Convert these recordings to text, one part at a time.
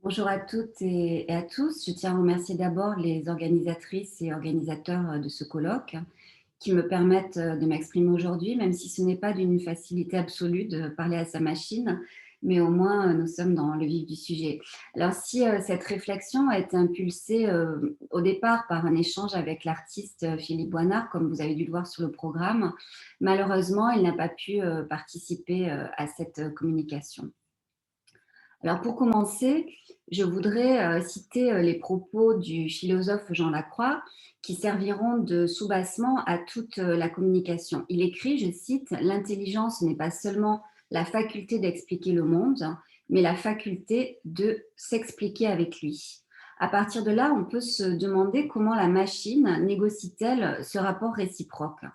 Bonjour à toutes et à tous. Je tiens à remercier d'abord les organisatrices et organisateurs de ce colloque qui me permettent de m'exprimer aujourd'hui, même si ce n'est pas d'une facilité absolue de parler à sa machine, mais au moins nous sommes dans le vif du sujet. Alors si cette réflexion a été impulsée au départ par un échange avec l'artiste Philippe Boinard, comme vous avez dû le voir sur le programme, malheureusement il n'a pas pu participer à cette communication. Alors pour commencer, je voudrais citer les propos du philosophe Jean Lacroix qui serviront de soubassement à toute la communication. Il écrit, je cite, «L'intelligence n'est pas seulement la faculté d'expliquer le monde, mais la faculté de s'expliquer avec lui». À partir de là, on peut se demander comment la machine négocie-t-elle ce rapport réciproque.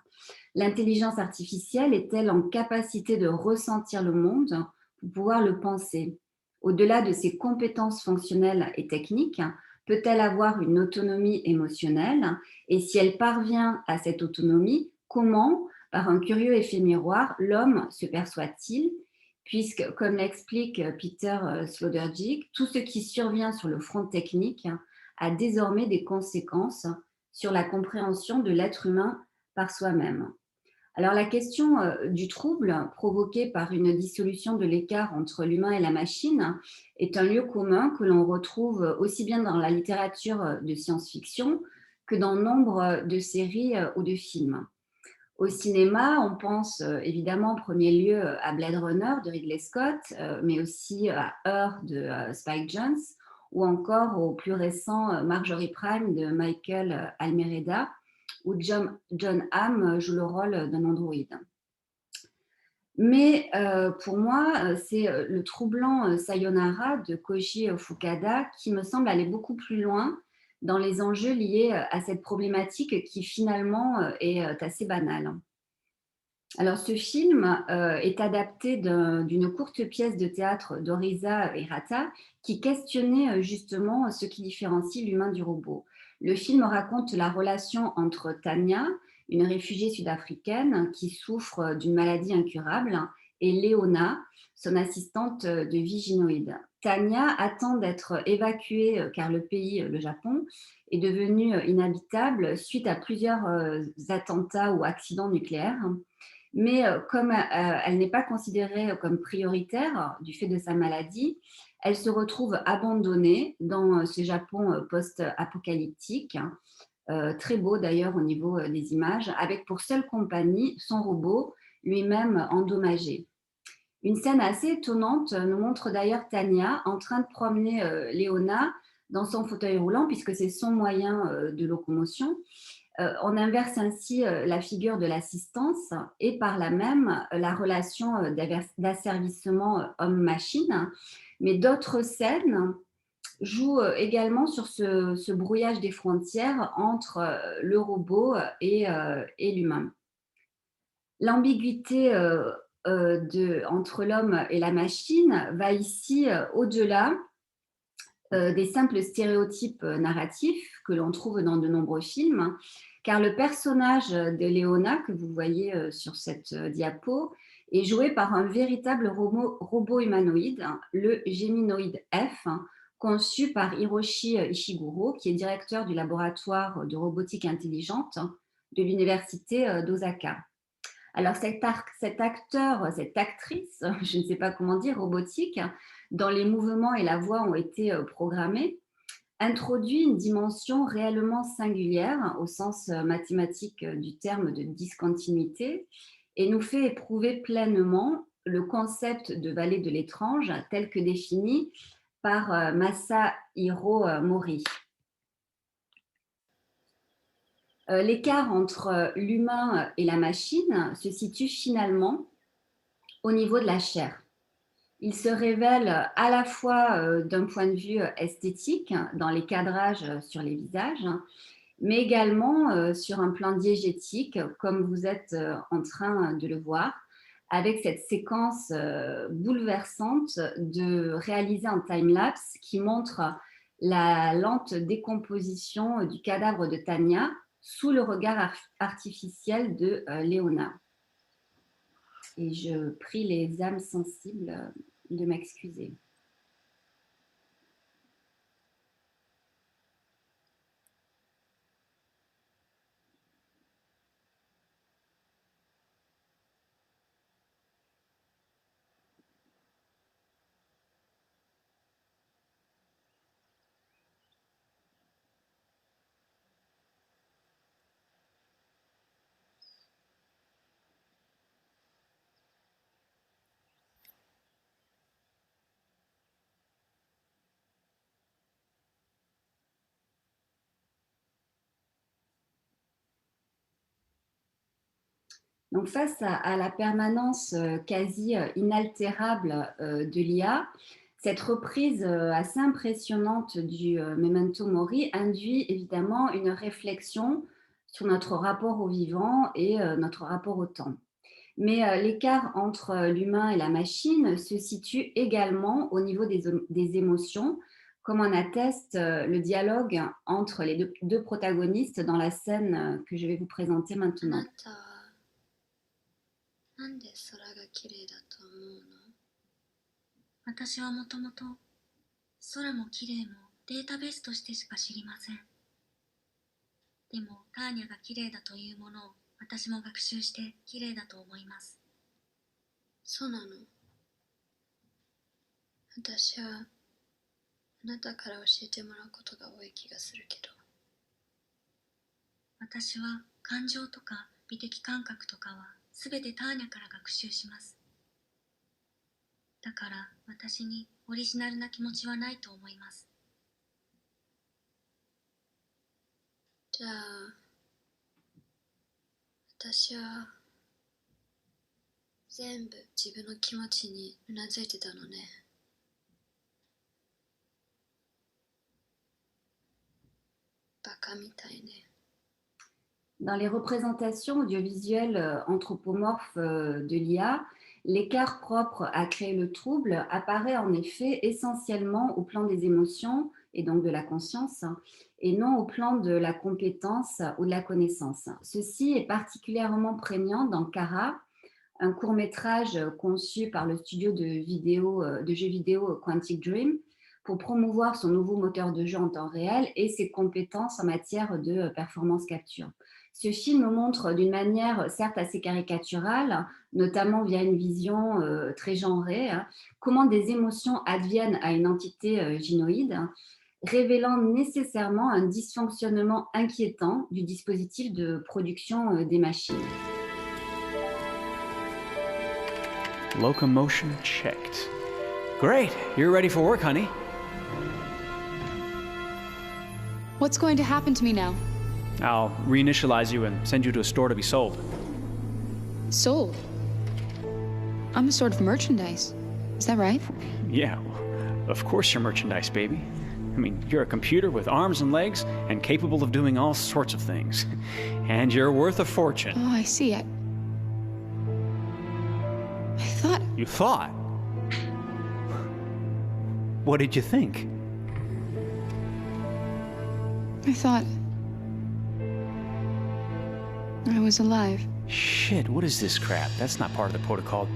L'intelligence artificielle est-elle en capacité de ressentir le monde pour pouvoir le penser? Au-delà de ses compétences fonctionnelles et techniques, peut-elle avoir une autonomie émotionnelle? Et si elle parvient à cette autonomie, comment, par un curieux effet miroir, l'homme se perçoit-il? Puisque, comme l'explique Peter Sloterdijk, tout ce qui survient sur le front technique a désormais des conséquences sur la compréhension de l'être humain par soi-même. Alors la question du trouble provoqué par une dissolution de l'écart entre l'humain et la machine est un lieu commun que l'on retrouve aussi bien dans la littérature de science-fiction que dans nombre de séries ou de films. Au cinéma, on pense évidemment en premier lieu à Blade Runner de Ridley Scott, mais aussi à Her de Spike Jonze, ou encore au plus récent Marjorie Prime de Michael Almereda, où John Hamm joue le rôle d'un androïde. Mais pour moi, c'est le troublant Sayonara de Koji Fukada qui me semble aller beaucoup plus loin dans les enjeux liés à cette problématique qui finalement est assez banale. Alors ce film est adapté d'une courte pièce de théâtre d'Orisa Hirata qui questionnait justement ce qui différencie l'humain du robot. Le film raconte la relation entre Tania, une réfugiée sud-africaine qui souffre d'une maladie incurable, et Léona, son assistante de vie gynoïde. Tania attend d'être évacuée car le pays, le Japon, est devenu inhabitable suite à plusieurs attentats ou accidents nucléaires. Mais comme elle n'est pas considérée comme prioritaire du fait de sa maladie, elle se retrouve abandonnée dans ce Japon post-apocalyptique, très beau d'ailleurs au niveau des images, avec pour seule compagnie son robot, lui-même endommagé. Une scène assez étonnante nous montre d'ailleurs Tania en train de promener Léona dans son fauteuil roulant, puisque c'est son moyen de locomotion. On inverse ainsi la figure de l'assistance et par là même la relation d'asservissement homme-machine. Mais d'autres scènes jouent également sur ce brouillage des frontières entre le robot et l'humain. L'ambiguïté entre l'homme et la machine va ici au-delà des simples stéréotypes narratifs que l'on trouve dans de nombreux films, car le personnage de Léona que vous voyez sur cette diapo est joué par un véritable robot humanoïde, le Géminoïde F, conçu par Hiroshi Ishiguro, qui est directeur du laboratoire de robotique intelligente de l'université d'Osaka. Alors cet acteur, cette actrice, je ne sais pas comment dire, robotique, dont les mouvements et la voix ont été programmés, introduit une dimension réellement singulière au sens mathématique du terme de discontinuité et nous fait éprouver pleinement le concept de vallée de l'étrange tel que défini par Masahiro Mori. L'écart entre l'humain et la machine se situe finalement au niveau de la chair. Il se révèle à la fois d'un point de vue esthétique, dans les cadrages sur les visages, mais également sur un plan diégétique, comme vous êtes en train de le voir, avec cette séquence bouleversante de réaliser en time-lapse qui montre la lente décomposition du cadavre de Tania sous le regard artificiel de Léona. Et je prie les âmes sensibles de m'excuser. Donc face à la permanence, quasi, inaltérable, de l'IA, cette reprise, assez impressionnante du, memento mori induit évidemment une réflexion sur notre rapport au vivant et notre rapport au temps. Mais, l'écart entre, l'humain et la machine se situe également au niveau des émotions, comme en atteste, le dialogue entre les deux protagonistes dans la scène, que je vais vous présenter あな maintenant. たはなんで空が綺麗だと思うの？私はもともと空も綺麗もデータベースとしてしか知りません。でもターニャが綺麗だというものを私も学習して綺麗だと思います。そうなの。私はあなたから教えてもらうことが多い気がするけど。私は感情とか美的感覚とかはすべてターニャから学習します。だから私にオリジナルな気持ちはないと思います。じゃあ、私は全部自分の気持ちにうなずいてたのね。バカみたいね。Dans les représentations audiovisuelles anthropomorphes de l'IA, l'écart propre à créer le trouble apparaît en effet essentiellement au plan des émotions et donc de la conscience, hein, et non au plan de la compétence ou de la connaissance. Ceci est particulièrement prégnant dans Kara, un court métrage conçu par le studio de jeux vidéo Quantic Dream pour promouvoir son nouveau moteur de jeu en temps réel et ses compétences en matière de performance capture. Ce film montre d'une manière certes assez caricaturale, notamment via une vision très genrée, hein, comment des émotions adviennent à une entité gynoïde, hein, révélant nécessairement un dysfonctionnement inquiétant du dispositif de production des machines. Locomotion checked. Great, you're ready for work, honey. What's going to happen to me now? I'll reinitialize you and send you to a store to be sold. Sold? I'm a sort of merchandise. Is that right? Yeah, well, of course you're merchandise, baby. I mean, you're a computer with arms and legs and capable of doing all sorts of things. And you're worth a fortune. Oh, I see. I thought... You thought? What did you think? I thought... I was alive. Shit, what is this crap? That's not part of the protocol.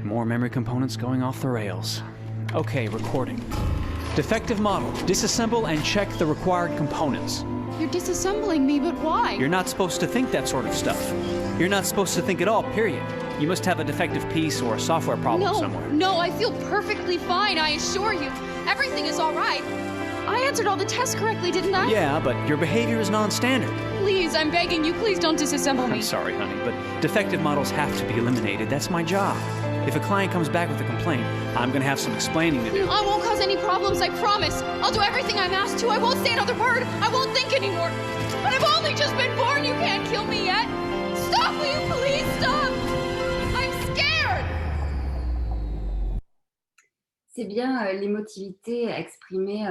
More memory components going off the rails. Okay, recording. Defective model. Disassemble and check the required components. You're disassembling me, but why? You're not supposed to think that sort of stuff. You're not supposed to think at all, period. You must have a defective piece or a software problem somewhere. No, I feel perfectly fine, I assure you. Everything is all right. I answered all the tests correctly, didn't I? Yeah, but your behavior is non-standard. Please, I'm begging you, please don't disassemble me. I'm sorry, honey, but defective models have to be eliminated. That's my job. If a client comes back with a complaint, I'm gonna have some explaining to do. I won't cause any problems, I promise. I'll do everything I'm asked to. I won't say another word. I won't think anymore. But I've only just been born. You can't kill me yet. Stop, will you please stop? I'm scared. C'est bien l'émotivité exprimée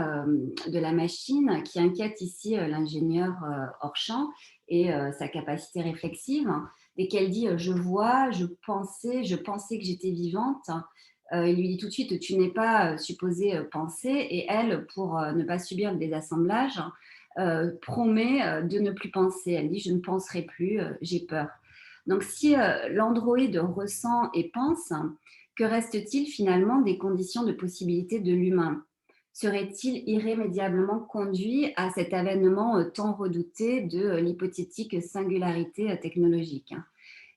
de la machine qui inquiète ici l'ingénieur hors champ et sa capacité réflexive. Dès qu'elle dit je vois, je pensais que j'étais vivante, il lui dit tout de suite tu n'es pas supposée penser et elle, pour ne pas subir le désassemblage, promet de ne plus penser. Elle dit je ne penserai plus, j'ai peur. Donc si l'androïde ressent et pense, que reste-t-il finalement des conditions de possibilité de l'humain? Serait-il irrémédiablement conduit à cet avènement tant redouté de l'hypothétique singularité technologique?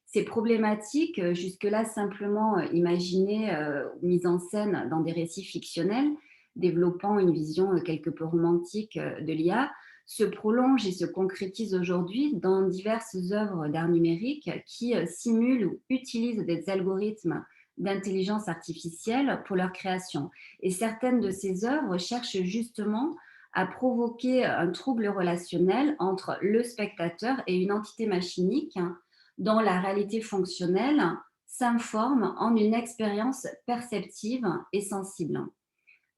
Ces problématiques, jusque-là simplement imaginées ou mises en scène dans des récits fictionnels, développant une vision quelque peu romantique de l'IA, se prolongent et se concrétisent aujourd'hui dans diverses œuvres d'art numérique qui simulent ou utilisent des algorithmes d'intelligence artificielle pour leur création. Et certaines de ces œuvres cherchent justement à provoquer un trouble relationnel entre le spectateur et une entité machinique, dont la réalité fonctionnelle s'informe en une expérience perceptive et sensible.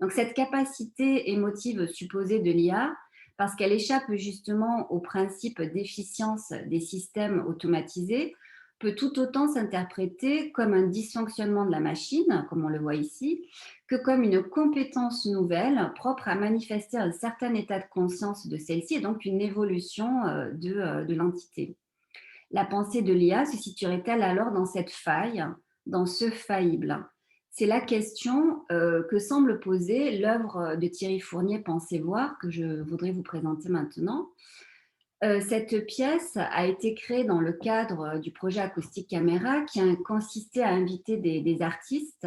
Donc cette capacité émotive supposée de l'IA, parce qu'elle échappe justement au principe d'efficience des systèmes automatisés, peut tout autant s'interpréter comme un dysfonctionnement de la machine, comme on le voit ici, que comme une compétence nouvelle propre à manifester un certain état de conscience de celle-ci et donc une évolution de l'entité. La pensée de l'IA se situerait-elle alors dans cette faille, dans ce faillible? C'est la question que semble poser l'œuvre de Thierry Fournier, Pensez voir, que je voudrais vous présenter maintenant. Cette pièce a été créée dans le cadre du projet Acoustique Caméra qui a consisté à inviter des artistes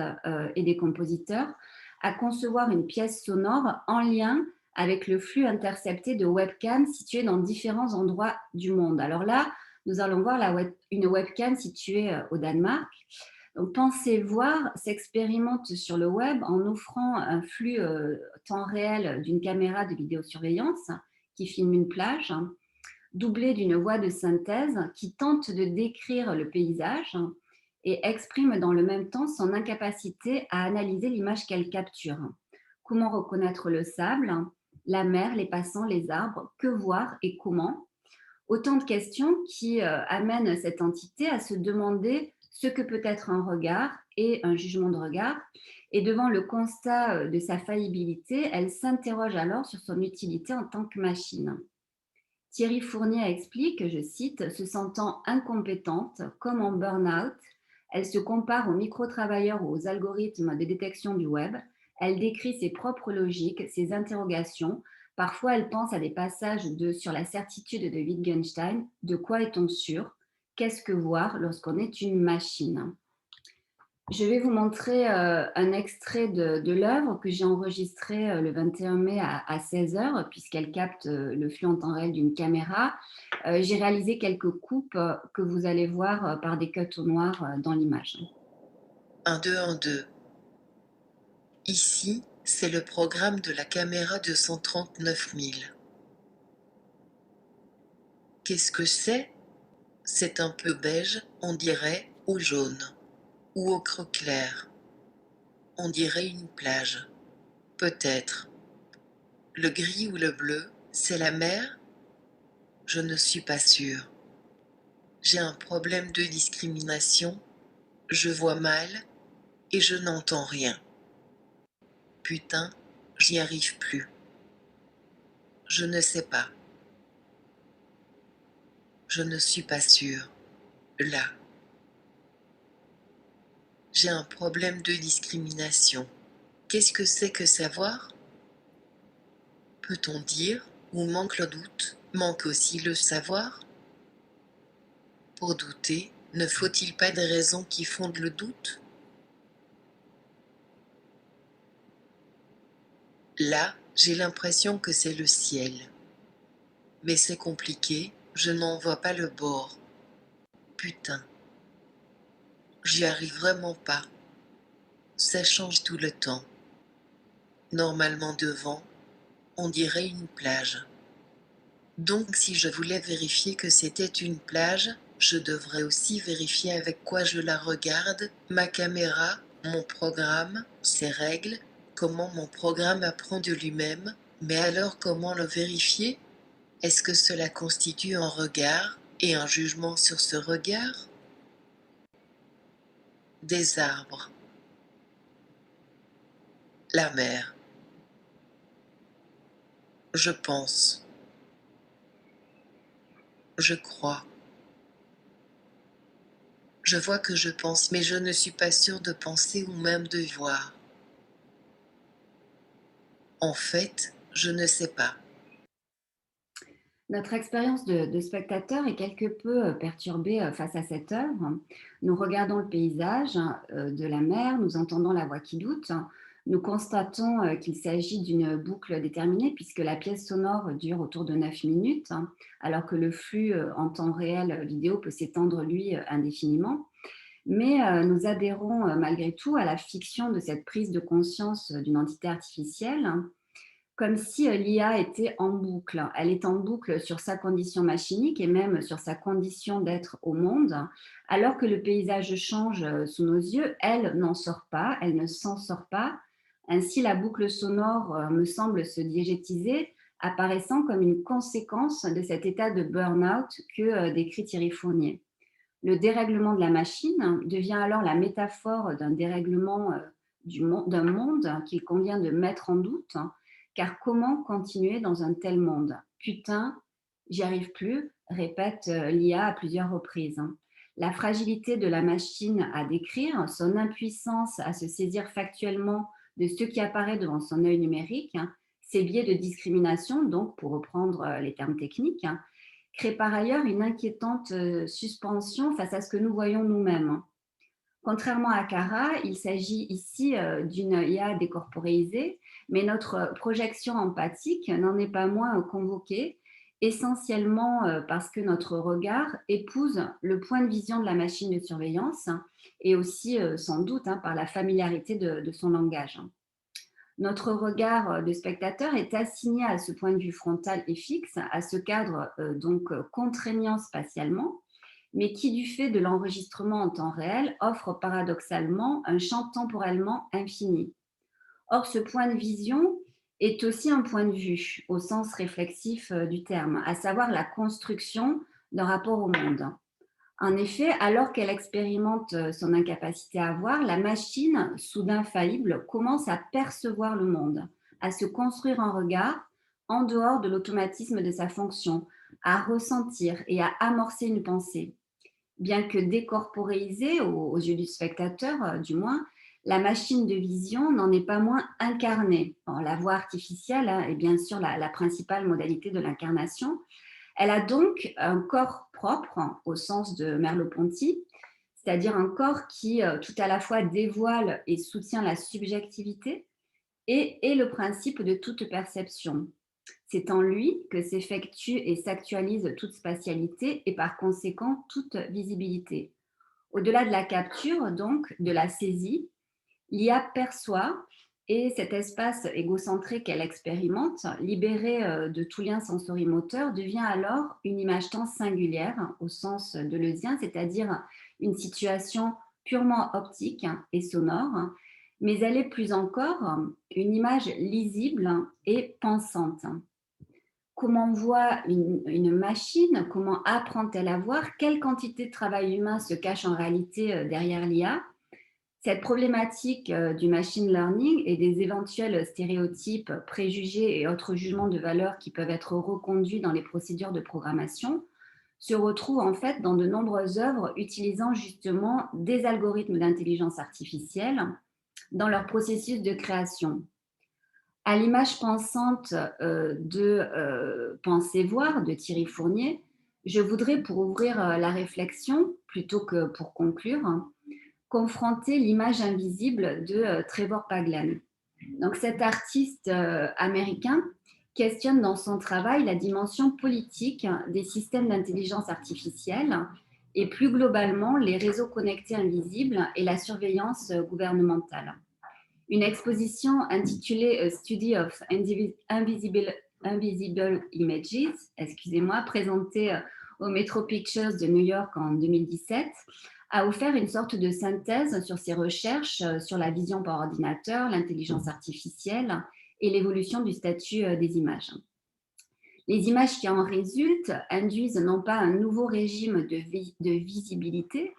et des compositeurs à concevoir une pièce sonore en lien avec le flux intercepté de webcams situés dans différents endroits du monde. Alors là, nous allons voir une webcam située au Danemark. Donc, Pensez voir s'expérimente sur le web en offrant un flux temps réel d'une caméra de vidéosurveillance qui filme une plage, doublé d'une voix de synthèse qui tente de décrire le paysage et exprime dans le même temps son incapacité à analyser l'image qu'elle capture. Comment reconnaître le sable, la mer, les passants, les arbres, que voir et comment? Autant de questions qui amènent cette entité à se demander ce que peut être un regard et un jugement de regard. Et devant le constat de sa faillibilité, elle s'interroge alors sur son utilité en tant que machine. Thierry Fournier explique, je cite, « Se sentant incompétente, comme en burn-out, elle se compare aux micro-travailleurs ou aux algorithmes de détection du web. Elle décrit ses propres logiques, ses interrogations. Parfois, elle pense à des passages sur la certitude de Wittgenstein. De quoi est-on sûr? Qu'est-ce que voir lorsqu'on est une machine ?» Je vais vous montrer un extrait de l'œuvre que j'ai enregistré le 21 mai à 16h, puisqu'elle capte le flux en temps réel d'une caméra. J'ai réalisé quelques coupes que vous allez voir par des cuts au noir dans l'image. 1, 2, 1, 2. Ici, c'est le programme de la caméra de 139 000. Qu'est-ce que c'est? C'est un peu beige, on dirait, ou jaune, ou ocre clair. On dirait une plage. Peut-être. Le gris ou le bleu, c'est la mer? Je ne suis pas sûre. J'ai un problème de discrimination, je vois mal et je n'entends rien. Putain, j'y arrive plus. Je ne sais pas. Je ne suis pas sûre. Là. J'ai un problème de discrimination. Qu'est-ce que c'est que savoir? Peut-on dire où manque le doute, manque aussi le savoir? Pour douter, ne faut-il pas des raisons qui fondent le doute? Là, j'ai l'impression que c'est le ciel. Mais c'est compliqué, je n'en vois pas le bord. Putain. J'y arrive vraiment pas. Ça change tout le temps. Normalement devant, on dirait une plage. Donc si je voulais vérifier que c'était une plage, je devrais aussi vérifier avec quoi je la regarde, ma caméra, mon programme, ses règles, comment mon programme apprend de lui-même, mais alors comment le vérifier? Est-ce que cela constitue un regard et un jugement sur ce regard? Des arbres. La mer. Je pense. Je crois. Je vois que je pense, mais je ne suis pas sûre de penser ou même de voir. En fait, je ne sais pas. Notre expérience de spectateur est quelque peu perturbée face à cette œuvre. Nous regardons le paysage de la mer, nous entendons la voix qui doute, nous constatons qu'il s'agit d'une boucle déterminée puisque la pièce sonore dure autour de 9 minutes, alors que le flux en temps réel vidéo peut s'étendre, lui, indéfiniment. Mais nous adhérons malgré tout à la fiction de cette prise de conscience d'une entité artificielle comme si l'IA était en boucle. Elle est en boucle sur sa condition machinique et même sur sa condition d'être au monde. Alors que le paysage change sous nos yeux, elle n'en sort pas, elle ne s'en sort pas. Ainsi, la boucle sonore me semble se diégétiser, apparaissant comme une conséquence de cet état de burn-out que décrit Thierry Fournier. Le dérèglement de la machine devient alors la métaphore d'un dérèglement d'un monde qu'il convient de mettre en doute, car comment continuer dans un tel monde? Putain, j'y arrive plus, répète l'IA à plusieurs reprises. La fragilité de la machine à décrire, son impuissance à se saisir factuellement de ce qui apparaît devant son œil numérique, ses biais de discrimination, donc pour reprendre les termes techniques, crée par ailleurs une inquiétante suspension face à ce que nous voyons nous-mêmes. Contrairement à Cara, il s'agit ici d'une IA décorporéisée, mais notre projection empathique n'en est pas moins convoquée, essentiellement parce que notre regard épouse le point de vision de la machine de surveillance et aussi sans doute par la familiarité de son langage. Notre regard de spectateur est assigné à ce point de vue frontal et fixe, à ce cadre donc contraignant spatialement, mais qui, du fait de l'enregistrement en temps réel, offre paradoxalement un champ temporellement infini. Or, ce point de vision est aussi un point de vue, au sens réflexif du terme, à savoir la construction d'un rapport au monde. En effet, alors qu'elle expérimente son incapacité à voir, la machine, soudain faillible, commence à percevoir le monde, à se construire un regard en dehors de l'automatisme de sa fonction, à ressentir et à amorcer une pensée. Bien que décorporéisée aux yeux du spectateur, du moins, la machine de vision n'en est pas moins incarnée. Bon, la voix artificielle est bien sûr la principale modalité de l'incarnation. Elle a donc un corps propre, au sens de Merleau-Ponty, c'est-à-dire un corps qui tout à la fois dévoile et soutient la subjectivité et est le principe de toute perception. C'est en lui que s'effectue et s'actualise toute spatialité et par conséquent toute visibilité. Au-delà de la capture, donc, de la saisie, l'IA perçoit et cet espace égocentré qu'elle expérimente, libéré de tout lien sensorimoteur, devient alors une image-temps singulière au sens deleuzien, c'est-à-dire une situation purement optique et sonore, mais elle est plus encore une image lisible et pensante. Comment voit une machine? Comment apprend-elle à voir? Quelle quantité de travail humain se cache en réalité derrière l'IA? Cette problématique du machine learning et des éventuels stéréotypes, préjugés et autres jugements de valeur qui peuvent être reconduits dans les procédures de programmation se retrouve en fait dans de nombreuses œuvres utilisant justement des algorithmes d'intelligence artificielle dans leur processus de création. À l'image pensante de Penser voir de Thierry Fournier, je voudrais, pour ouvrir la réflexion, plutôt que pour conclure, confronter l'image invisible de Trevor Paglen. Donc cet artiste américain questionne dans son travail la dimension politique des systèmes d'intelligence artificielle et plus globalement les réseaux connectés invisibles et la surveillance gouvernementale. Une exposition intitulée A Study of Invisible Images, présentée au Metro Pictures de New York en 2017, a offert une sorte de synthèse sur ses recherches sur la vision par ordinateur, l'intelligence artificielle et l'évolution du statut des images. Les images qui en résultent induisent non pas un nouveau régime de visibilité,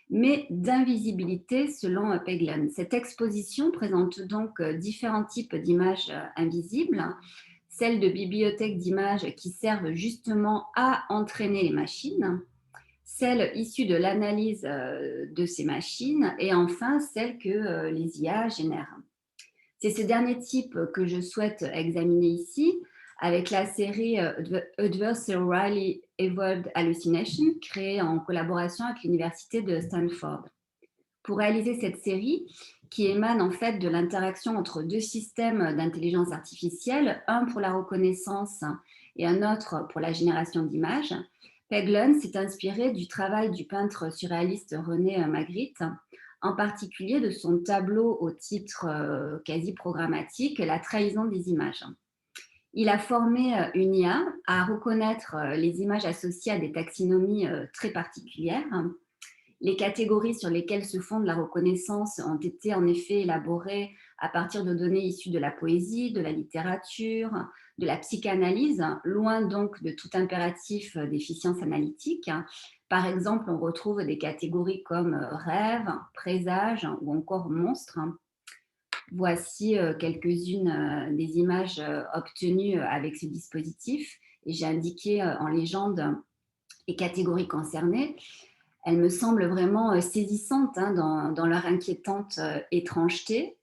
mais d'invisibilité selon Paglen. Cette exposition présente donc différents types d'images invisibles, celles de bibliothèques d'images qui servent justement à entraîner les machines, celles issues de l'analyse de ces machines et enfin celles que les IA génèrent. C'est ce dernier type que je souhaite examiner ici avec la série Adversarially Evolved Hallucination créée en collaboration avec l'université de Stanford. Pour réaliser cette série, qui émane en fait de l'interaction entre deux systèmes d'intelligence artificielle, un pour la reconnaissance et un autre pour la génération d'images, Paglen s'est inspiré du travail du peintre surréaliste René Magritte, en particulier de son tableau au titre quasi programmatique « La trahison des images ». Il a formé une IA à reconnaître les images associées à des taxonomies très particulières. Les catégories sur lesquelles se fonde la reconnaissance ont été en effet élaborées à partir de données issues de la poésie, de la littérature, de la psychanalyse, loin donc de tout impératif d'efficience analytique. Par exemple, on retrouve des catégories comme rêve, présage ou encore monstre. Voici quelques-unes des images obtenues avec ce dispositif et j'ai indiqué en légende les catégories concernées. Elles me semblent vraiment saisissantes dans leur inquiétante étrangeté.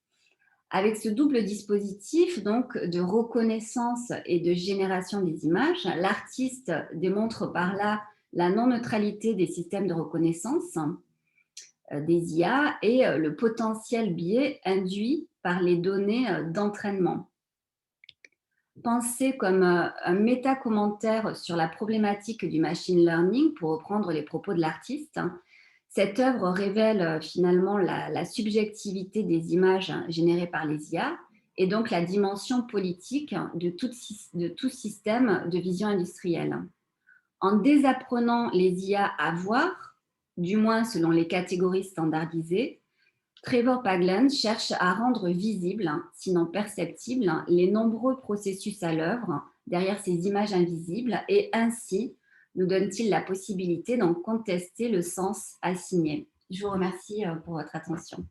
Avec ce double dispositif donc de reconnaissance et de génération des images, l'artiste démontre par là la non-neutralité des systèmes de reconnaissance des IA et le potentiel biais induit par les données d'entraînement. Pensé comme un méta-commentaire sur la problématique du machine learning, pour reprendre les propos de l'artiste, cette œuvre révèle finalement la subjectivité des images générées par les IA et donc la dimension politique de tout système de vision industrielle. En désapprenant les IA à voir, du moins selon les catégories standardisées, Trevor Paglen cherche à rendre visibles, sinon perceptibles, les nombreux processus à l'œuvre derrière ces images invisibles et ainsi nous donne-t-il la possibilité d'en contester le sens assigné. Je vous remercie pour votre attention.